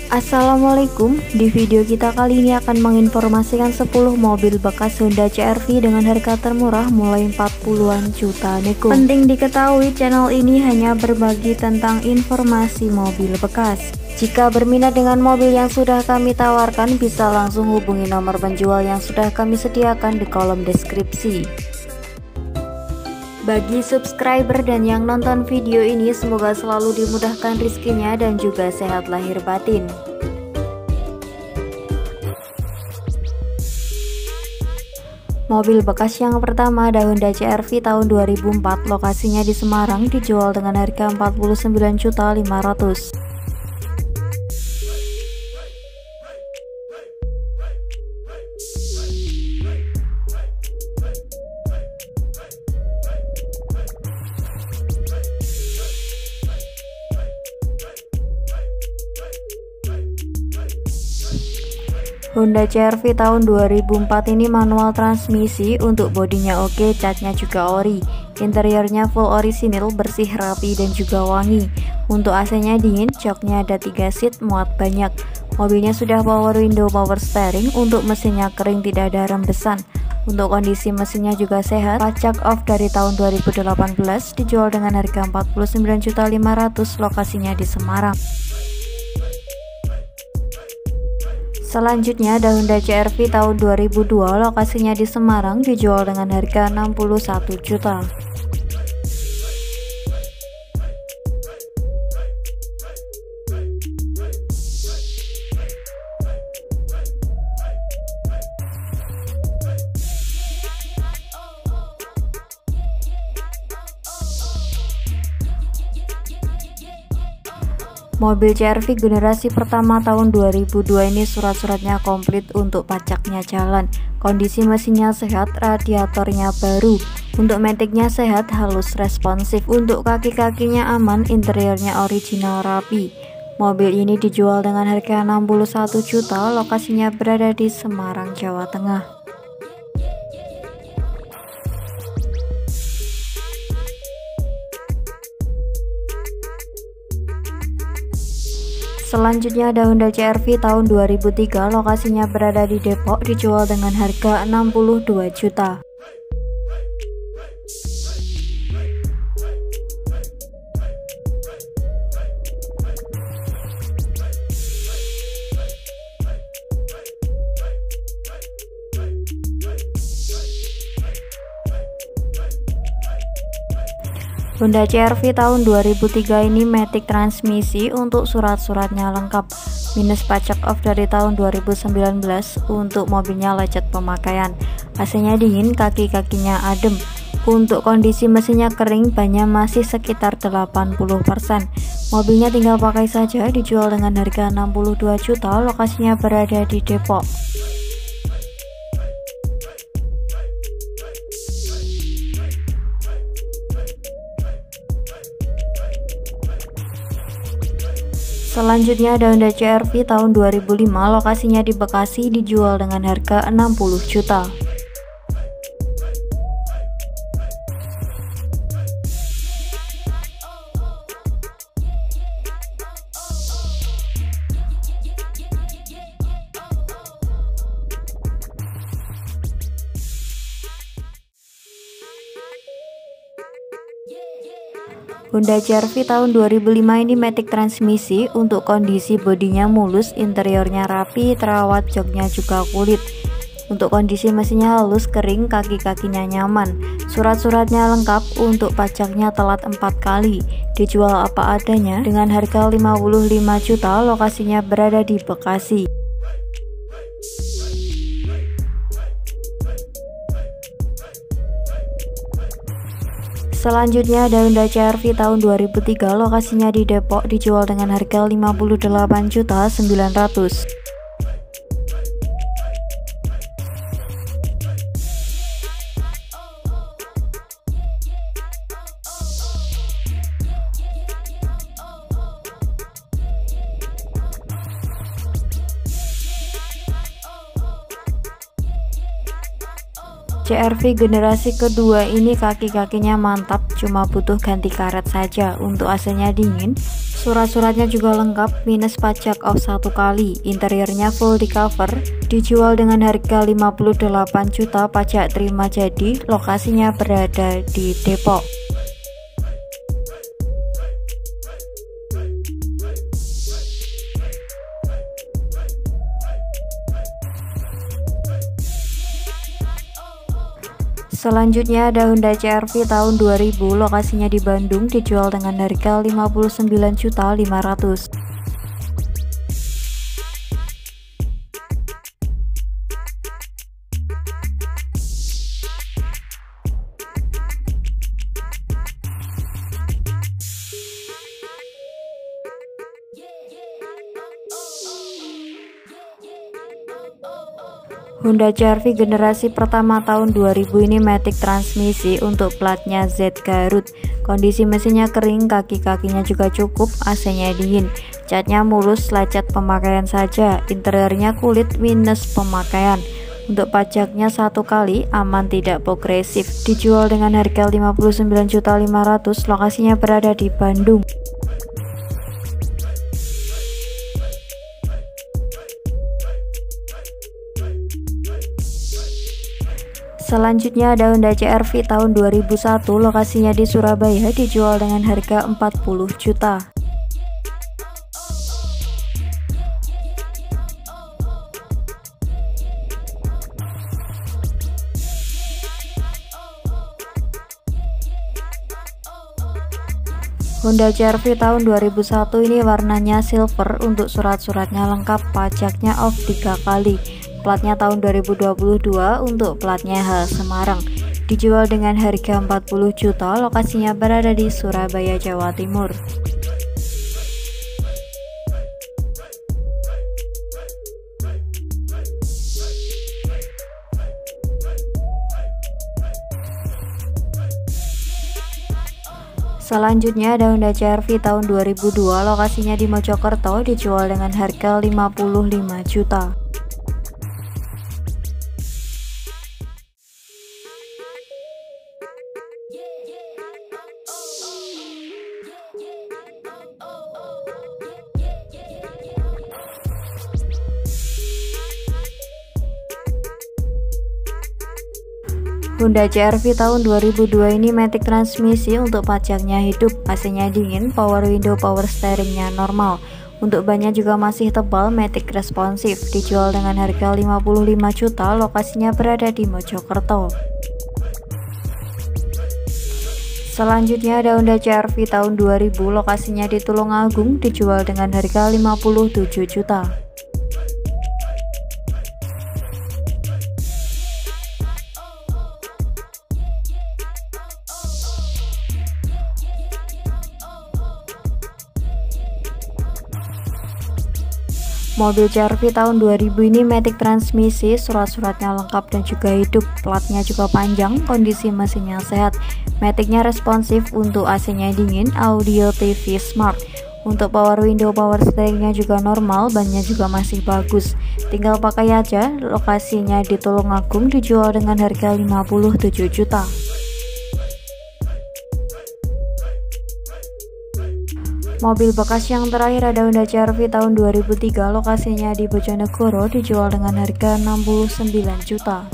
Assalamualaikum, di video kita kali ini akan menginformasikan 10 mobil bekas Honda CR-V dengan harga termurah mulai 40-an juta nego. Penting diketahui, channel ini hanya berbagi tentang informasi mobil bekas. Jika berminat dengan mobil yang sudah kami tawarkan, bisa langsung hubungi nomor penjual yang sudah kami sediakan di kolom deskripsi. Bagi subscriber dan yang nonton video ini, semoga selalu dimudahkan rezekinya dan juga sehat lahir batin. Mobil bekas yang pertama ada Honda CR-V tahun 2004, lokasinya di Semarang, dijual dengan harga 49.500.000. Honda CR-V tahun 2004 ini manual transmisi, untuk bodinya oke, catnya juga ori, interiornya full orisinil, bersih, rapi dan juga wangi. Untuk AC-nya dingin, joknya ada 3 seat, muat banyak. Mobilnya sudah power window, power steering, untuk mesinnya kering, tidak ada rembesan. Untuk kondisi mesinnya juga sehat. Pajak off dari tahun 2018, dijual dengan harga 49.500.000, lokasinya di Semarang. Selanjutnya ada Honda CR-V tahun 2002, lokasinya di Semarang, dijual dengan harga 61 juta. Mobil CR-V generasi pertama tahun 2002 ini surat-suratnya komplit, untuk pajaknya jalan, kondisi mesinnya sehat, radiatornya baru, untuk maticnya sehat, halus, responsif, untuk kaki-kakinya aman, interiornya original, rapi. Mobil ini dijual dengan harga 61 juta, lokasinya berada di Semarang, Jawa Tengah. Selanjutnya ada Honda CR-V tahun 2003, lokasinya berada di Depok, dijual dengan harga 62 juta. Honda CR-V tahun 2003 ini matic transmisi, untuk surat-suratnya lengkap, minus pajak off dari tahun 2019, untuk mobilnya lecet pemakaian, AC-nya dingin, kaki-kakinya adem, untuk kondisi mesinnya kering, bannya masih sekitar 80%. Mobilnya tinggal pakai saja, dijual dengan harga 62 juta, lokasinya berada di Depok. Selanjutnya ada Honda CR-V tahun 2005, lokasinya di Bekasi, dijual dengan harga 60 juta. Honda CR-V tahun 2005 ini matic transmisi, untuk kondisi bodinya mulus, interiornya rapi, terawat, joknya juga kulit. Untuk kondisi mesinnya halus, kering, kaki-kakinya nyaman, surat-suratnya lengkap, untuk pajaknya telat 4 kali, dijual apa adanya dengan harga 55 juta, lokasinya berada di Bekasi. Selanjutnya ada Honda CR-V tahun 2003, lokasinya di Depok, dijual dengan harga 58.900.000. CR-V generasi kedua ini kaki-kakinya mantap, cuma butuh ganti karet saja. Untuk AC-nya dingin, Surat-suratnya juga lengkap minus pajak off 1 kali. Interiornya full di cover, dijual dengan harga 58 juta pajak terima jadi. Lokasinya berada di Depok. Selanjutnya ada Honda CR-V tahun 2000, lokasinya di Bandung, dijual dengan harga 59.500.000. Honda CR-V generasi pertama tahun 2000 ini matic transmisi untuk platnya Z Garut. Kondisi mesinnya kering, kaki-kakinya juga cukup, AC-nya dingin. Catnya mulus, lecet pemakaian saja. Interiornya kulit minus pemakaian. Untuk pajaknya 1 kali, aman tidak progresif. Dijual dengan harga 59.500.000, lokasinya berada di Bandung. Selanjutnya ada Honda CR-V tahun 2001, lokasinya di Surabaya, dijual dengan harga 40 juta. Honda CR-V tahun 2001 ini warnanya silver, untuk surat-suratnya lengkap, pajaknya off 3 kali. Platnya tahun 2022, untuk platnya H Semarang, dijual dengan harga 40 juta, lokasinya berada di Surabaya, Jawa Timur. Selanjutnya ada Honda CR-V tahun 2002, lokasinya di Mojokerto, dijual dengan harga 55 juta. Honda CR-V tahun 2002 ini matic transmisi, untuk pajaknya hidup, AC-nya dingin, power window, power steeringnya normal. Untuk bannya juga masih tebal, matic responsif, dijual dengan harga 55 juta, lokasinya berada di Mojokerto. Selanjutnya ada Honda CR-V tahun 2000, lokasinya di Tulungagung, dijual dengan harga 57 juta. Mobil CR-V tahun 2000 ini matic transmisi, surat-suratnya lengkap dan juga hidup, platnya juga panjang, kondisi mesinnya sehat, maticnya responsif, untuk AC-nya dingin, audio TV smart. Untuk power window, power steeringnya juga normal, bannya juga masih bagus, tinggal pakai aja. Lokasinya di Tulungagung, dijual dengan harga 57 juta. Mobil bekas yang terakhir ada Honda CR-V tahun 2003, lokasinya di Bojonegoro, dijual dengan harga 69 juta.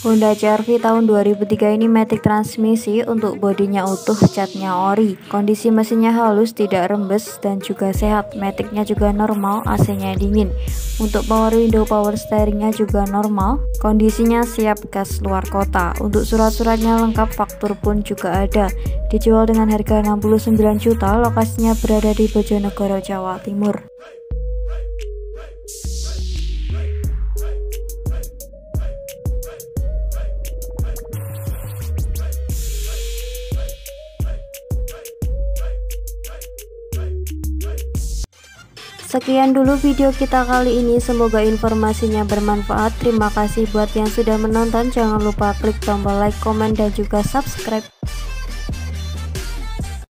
Honda CR-V tahun 2003 ini matic transmisi, untuk bodinya utuh, catnya ori, kondisi mesinnya halus, tidak rembes dan juga sehat, maticnya juga normal, AC-nya dingin. Untuk power window, power steeringnya juga normal, kondisinya siap gas luar kota. Untuk surat-suratnya lengkap, faktur pun juga ada, dijual dengan harga 69 juta, lokasinya berada di Bojonegoro, Jawa Timur. Sekian dulu video kita kali ini, semoga informasinya bermanfaat. Terima kasih buat yang sudah menonton, jangan lupa klik tombol like, komen, dan juga subscribe.